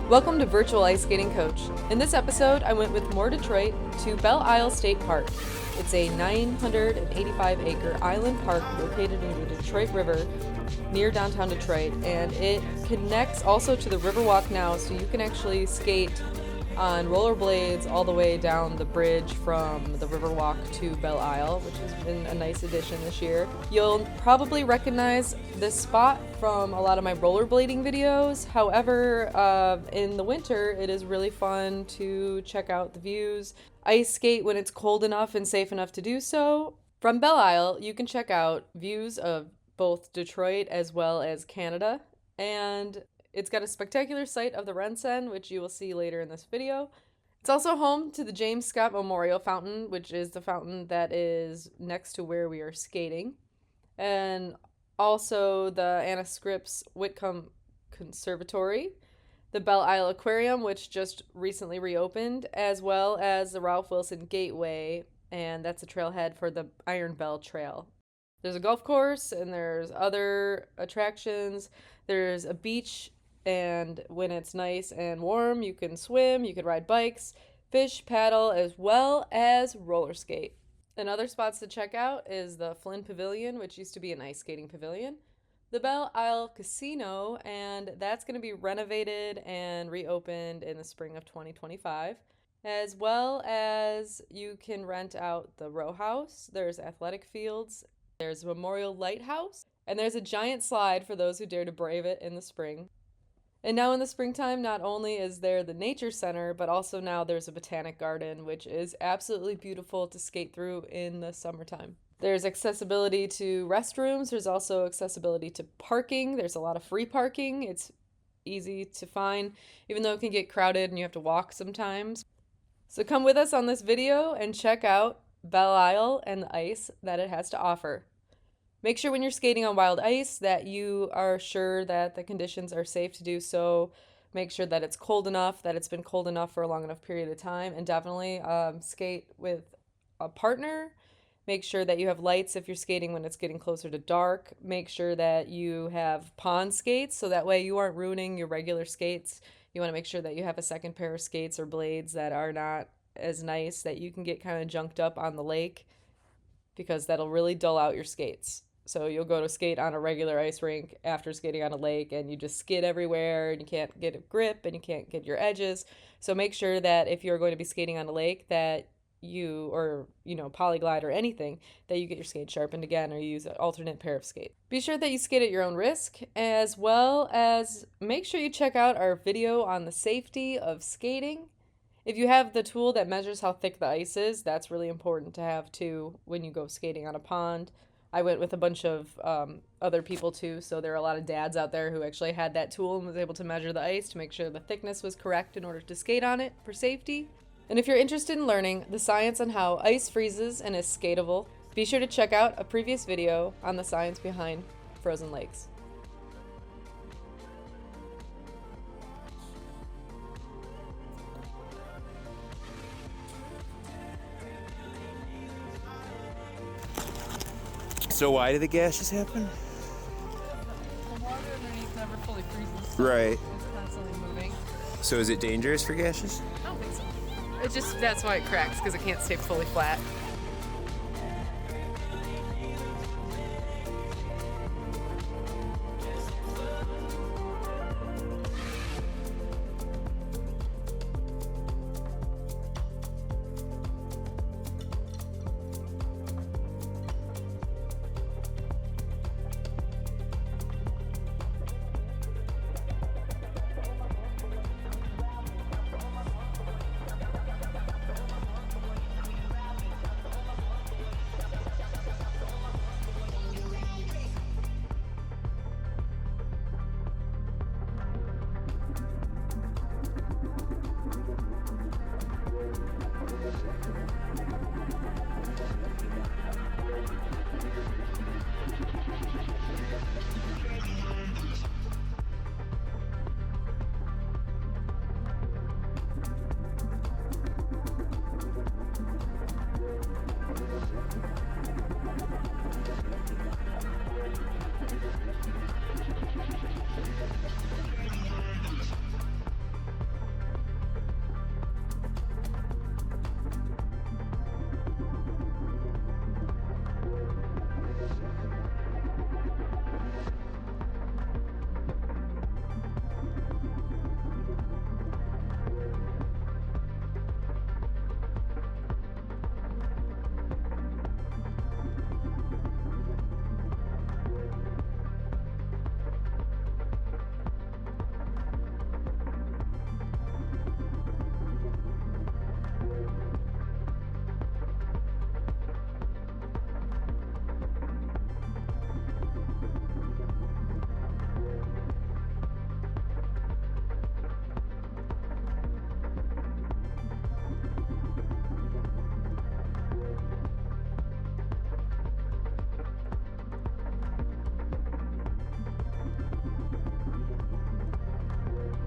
Welcome to Virtual Ice Skating Coach. In this episode, I went with More.Detroit to Belle Isle State Park. It's a 985-acre island park located in the Detroit River near downtown Detroit, and it connects also to the Riverwalk now, so you can actually skate on rollerblades all the way down the bridge from the Riverwalk to Belle Isle, which has been a nice addition this year. You'll probably recognize this spot from a lot of my rollerblading videos. However, in the winter, it is really fun to check out the views. Ice skate when it's cold enough and safe enough to do so. From Belle Isle, you can check out views of both Detroit as well as Canada, and it's got a spectacular sight of the Rensen, which you will see later in this video. It's also home to the James Scott Memorial Fountain, which is the fountain that is next to where we are skating. And also the Anna Scripps Whitcomb Conservatory, the Belle Isle Aquarium, which just recently reopened, as well as the Ralph Wilson Gateway, and that's a trailhead for the Iron Bell Trail. There's a golf course, and there's other attractions. There's a beach, and when it's nice and warm, you can swim, you can ride bikes, fish, paddle, as well as roller skate. And other spots to check out is the Flynn Pavilion, which used to be an ice skating pavilion, the Belle Isle Casino, and that's going to be renovated and reopened in the spring of 2025, as well as you can rent out the row house. There's athletic fields, there's a Memorial Lighthouse, and there's a giant slide for those who dare to brave it in the spring. And now in the springtime, not only is there the nature center, but also now there's a botanic garden, which is absolutely beautiful to skate through in the summertime. There's accessibility to restrooms. There's also accessibility to parking. There's a lot of free parking. It's easy to find, even though it can get crowded and you have to walk sometimes. So come with us on this video and check out Belle Isle and the ice that it has to offer. Make sure when you're skating on wild ice that you are sure that the conditions are safe to do so. Make sure that it's cold enough, that it's been cold enough for a long enough period of time, and definitely skate with a partner. Make sure that you have lights if you're skating when it's getting closer to dark. Make sure that you have pond skates so that way you aren't ruining your regular skates. You want to make sure that you have a second pair of skates or blades that are not as nice, that you can get kind of junked up on the lake, because that'll really dull out your skates. So you'll go to skate on a regular ice rink after skating on a lake and you just skid everywhere and you can't get a grip and you can't get your edges. So make sure that if you're going to be skating on a lake that you, or Polyglide or anything, that you get your skate sharpened again or you use an alternate pair of skates. Be sure that you skate at your own risk, as well as make sure you check out our video on the safety of skating. If you have the tool that measures how thick the ice is, that's really important to have too when you go skating on a pond. I went with a bunch of other people too, so there are a lot of dads out there who actually had that tool and was able to measure the ice to make sure the thickness was correct in order to skate on it for safety. And if you're interested in learning the science on how ice freezes and is skatable, be sure to check out a previous video on the science behind frozen lakes. So why do the gashes happen? The water underneath never fully freezes. Right. It's constantly moving. So is it dangerous for gashes? I don't think so. That's why it cracks, because it can't stay fully flat.